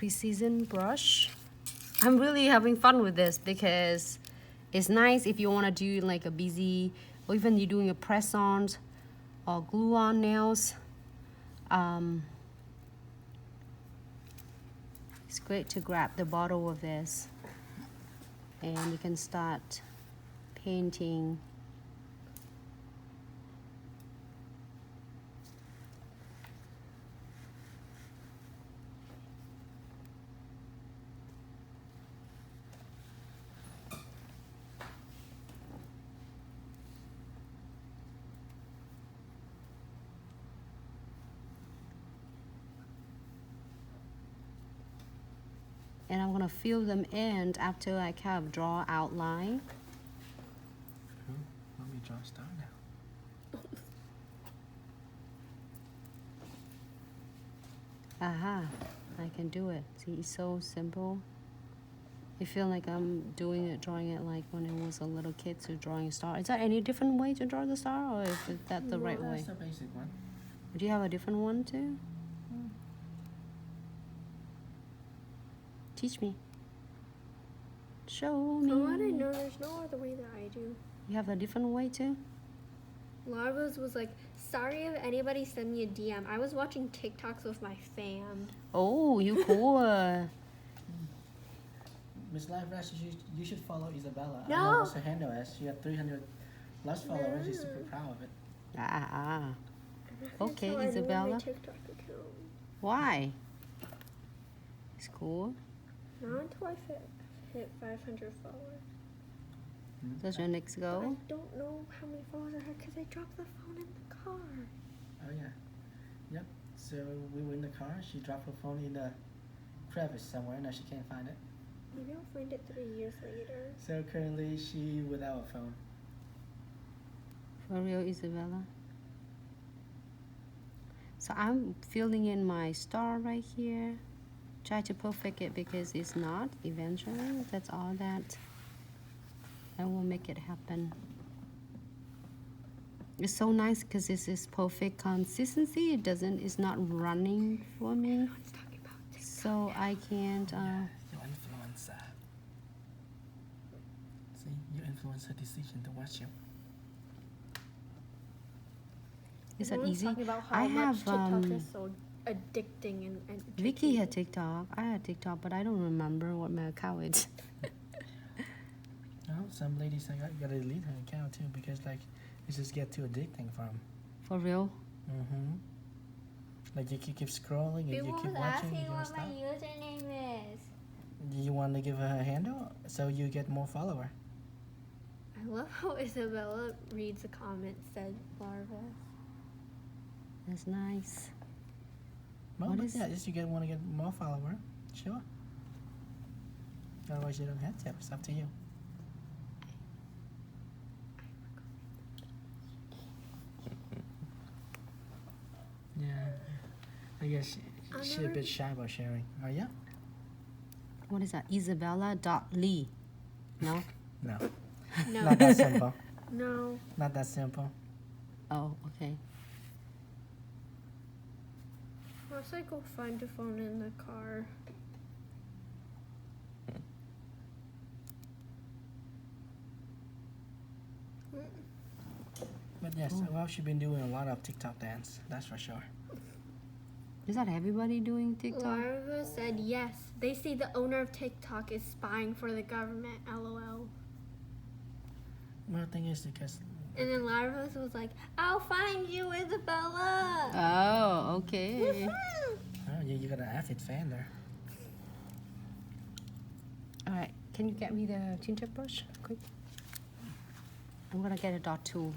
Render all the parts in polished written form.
precision brush. I'm really having fun with this because it's nice if you want to do like a busy, or even you're doing a press-ons or glue-on nails. It's great to grab the bottle of this and you can start painting. And I'm gonna fill them in after I kind of draw outline. Let me draw a star now. Aha, I can do it. See, it's so simple. I feel like I'm drawing it like when I was a little kid, so drawing a star. Is there any different way to draw the star, or is that the right way? That's the basic one. Do you have a different one too? Teach me. Show me. From what I know, there's no other way that I do. You have a different way too? Larva's was like, sorry if anybody sent me a DM. I was watching TikToks with my fam. Oh, you cool. Miss Live Rash, you should follow Isabella. No. I know what's her handle is. She got 300 plus followers. She's super proud of it. Okay, That's how I ruined Isabella. my TikTok account. Why? It's cool. Not until I hit 500 followers. That's your next I goal. don't know how many followers I had because I dropped the phone in the car. Oh yeah. Yep. So we were in the car. She dropped her phone in the crevice somewhere. Now she can't find it. Maybe I'll find it 3 years later. So currently she without a phone. For real, Isabella. So I'm filling in my star right here. Try to perfect it because it's not eventually. That's all that I will make it happen. It's so nice because this is perfect consistency. It's not running for me. Everyone's talking about TikTok. So I can't, Your influencer. See, you influence her decision to watch you. is that Everyone's easy? talking about how I much have, TikTok is so addicting and Vicky had TikTok. I had TikTok, but I don't remember what my account is. Oh, some ladies say you gotta delete her account too because like it just get too addicting for them. For real? Mm-hmm. Like you keep scrolling and you People keep was watching. asking You don't what stop. my username is. You want to give her a handle so you get more follower. I love how Isabella reads the comments, said Larva. That's nice. Well, What but is- yeah, just you want to get more follower. Sure. Otherwise, you don't have to. It's up to you. Yeah, I guess she's a bit shy about sharing. Are you? What is that? Isabella.lee. No? No. No. Not that simple. No. Not that simple. Oh, okay. Once I go find the phone in the car. But yes, well, she's been doing a lot of TikTok dance. That's for sure. Is that everybody doing TikTok? Larva said yes. They say the owner of TikTok is spying for the government. LOL. Well, the thing is because And then Larva was like, "I'll find you, Isabella." Oh, okay. oh, you got an avid fan there. All right. Can you get me the tinted brush? Quick. I'm gonna get a dot tool.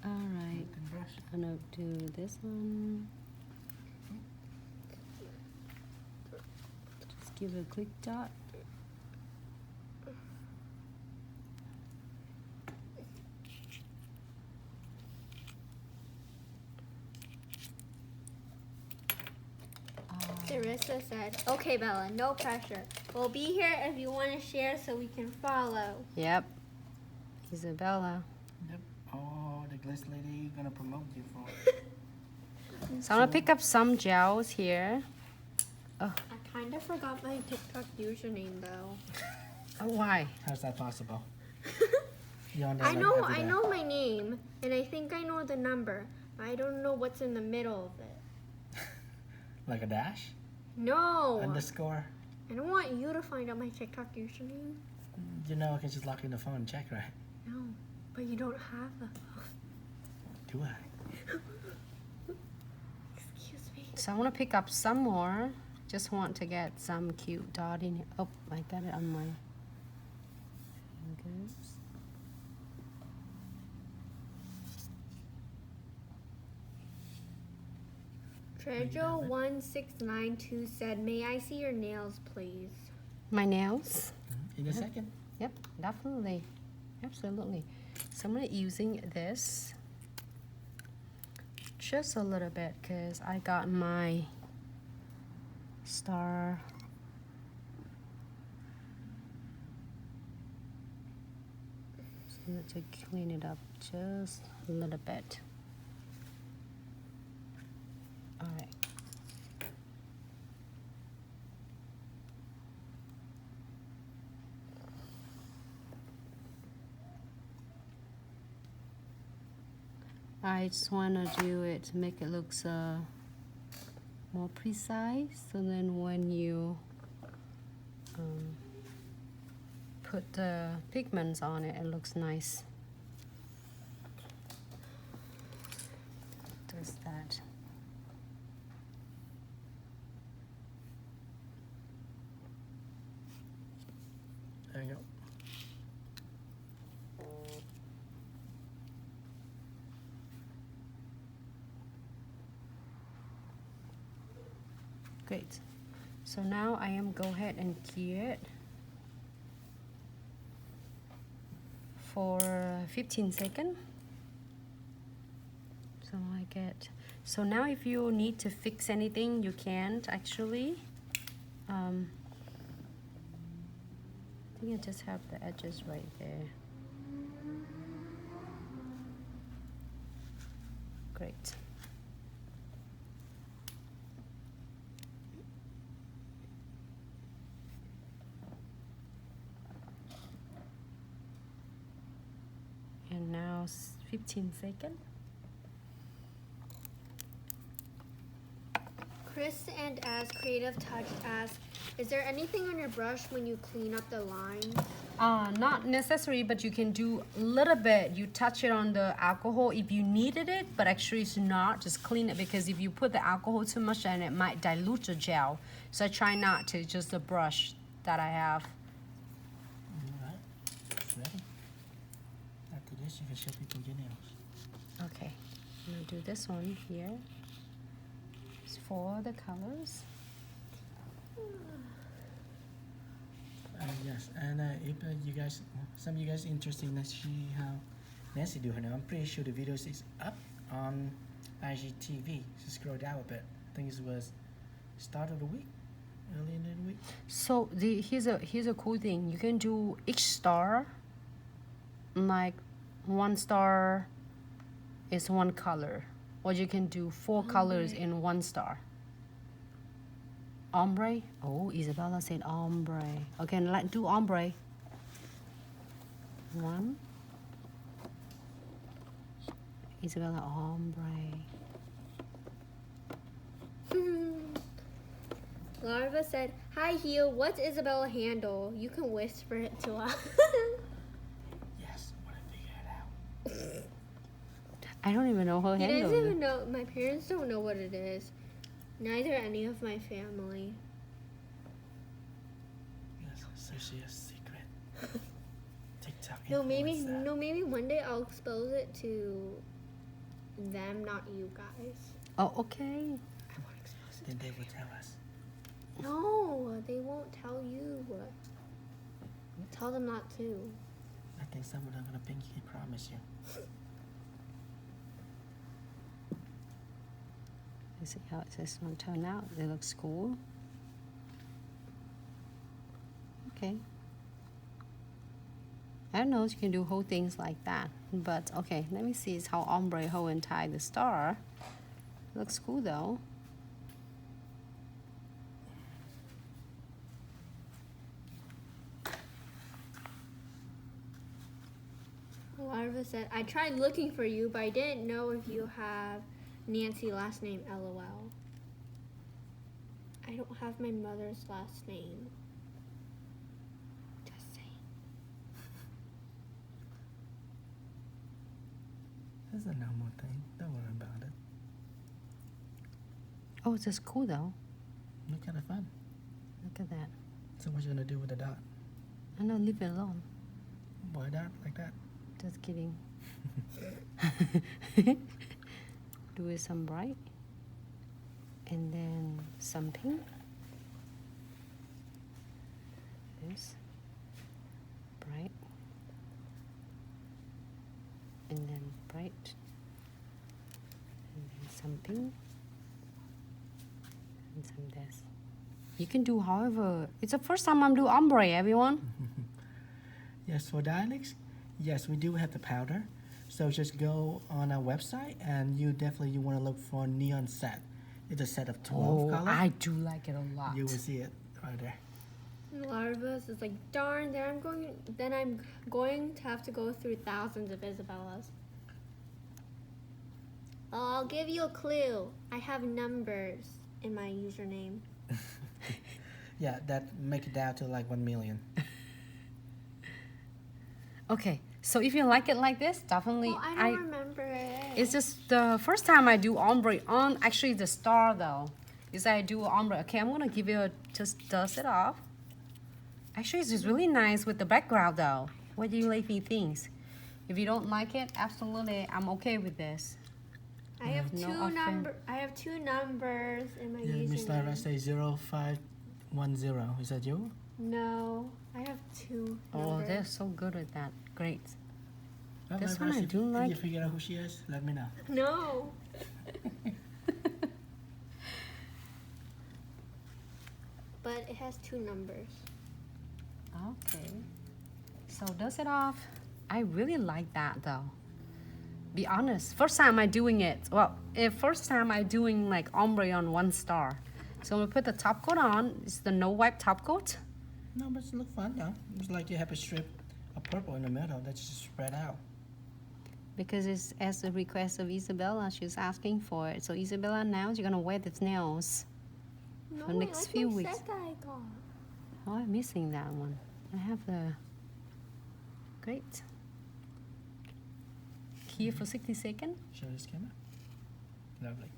All right. I'm gonna do this one. Just give it a quick dot. Teresa said, "Okay, Bella, no pressure. We'll be here if you want to share so we can follow." Yep. Isabella. Yep. Oh, the Glitz lady gonna promote you for. So I'm gonna pick up some gels here. I kind of forgot my TikTok username though. Oh, why? How's that possible? You're on there I like know, every I day. know my name, and I think I know the number. I don't know what's in the middle of it. Like a dash? No, Underscore? I don't want you to find out my TikTok username. You know I can just lock in the phone and check, right? No, but you don't have the phone. Do I? Excuse me. So I want to pick up some more. Just want to get some cute dot in here. Oh, I got it on my fingers. Trejo1692 said, "May I see your nails, please?" My nails. In a second. Yep, definitely. Absolutely. So I'm using this just a little bit because I got my star. So to clean it up just a little bit. All right. I just want to do it to make it look more precise, so then when you put the pigments on it, it looks nice. Just that. There you go. Great. So now I am go ahead and key it for 15 seconds. So I get. So now if you need to fix anything, you can't actually. I think I just have the edges right there. Great. And now 15 seconds. Chris and as Creative Touch asks, "Is there anything on your brush when you clean up the lines?" Not necessary, but you can do a little bit. You touch it on the alcohol if you needed it, but actually it's not. Just clean it, because if you put the alcohol too much, then it might dilute the gel. So I try not to, just the brush that I have. Alright. It's ready. After this, you can show people your nails. Okay, I'm gonna do this one here. It's for the colors. Yes, and if you guys, some of you guys interested in see how Nancy do her nail, I'm pretty sure the video is up on IGTV. So scroll down a bit. I think it was start of the week, early in the week. So here's a cool thing. You can do each star, like one star is one color, or you can do four colors in one star. Ombre? Oh, Isabella said ombre. Okay, let's do ombre. One. Isabella, ombre. Larva said, "Hi Heel, what's Isabella handle? You can whisper it to us." Yes, I want to figure it out. I don't even know her He handle. doesn't even know. My parents don't know what it is. Neither any of my family. Yes, so she a secret. TikTok. No, maybe influencer. maybe one day I'll expose it to them, not you guys. Oh, okay. I won't expose it. Then they will tell us. No, they won't tell you. Tell them not to. I think someone are gonna pinky promise you. Let's see how this one turned out. It looks cool. Okay. I don't know if you can do whole things like that, but okay, let me see how ombre whole and tie the star. Looks cool though. Larva said, I tried looking for you, but I didn't know if you have Nancy last name, LOL. I don't have my mother's last name. Just saying. That's a normal thing. Don't worry about it. Oh, it's just cool though. Look kind of fun. Look at that. So what you gonna do with the dot? I know, leave it alone. Why dot like that? Just kidding. Do it some bright. And then some pink. This. Bright. And then bright. And then some pink. And some this. You can do however. It's the first time I'm doing ombre, everyone. Yes, for dialects, yes, we do have the powder. So just go on our website and you definitely want to look for neon set. It's a set of 12 colors. I do like it a lot. You will see it right there. Larvas is like, darn, then I'm going to have to go through thousands of Isabellas. I'll give you a clue. I have numbers in my username. Yeah, that make it down to like 1 million. Okay, so if you like it like this, definitely. Oh, I don't remember it. It's just the first time I do ombre on actually the star though. Is I do ombre. Okay, I'm gonna give you just dust it off. Actually, it's just really nice with the background though. What do you ladies think? If you don't like it, absolutely, I'm okay with this. I have No two offense. I have two numbers in my Yeah, Miss Lara username. say 0510. Is that you? No, I have two Oh, numbers. they're so good at that. Great. Well, This my one I friends, do if like. you figure out who she is, let me know. No. But it has two numbers. Okay. So dust it off. I really like that though. Be honest. First time I doing it. Well, first time I doing like ombre on one star. So I'm gonna put the top coat on. It's the no wipe top coat. No, but it look fun though. It's like you have a strip of purple in the middle that's just spread out. Because it's as the request of Isabella, she's asking for it. So Isabella, now you're gonna wear the nails. No, For next I like few my weeks. set that I got. Oh, I'm missing that one. I have the great. Here for 60 seconds. Show this camera. Lovely.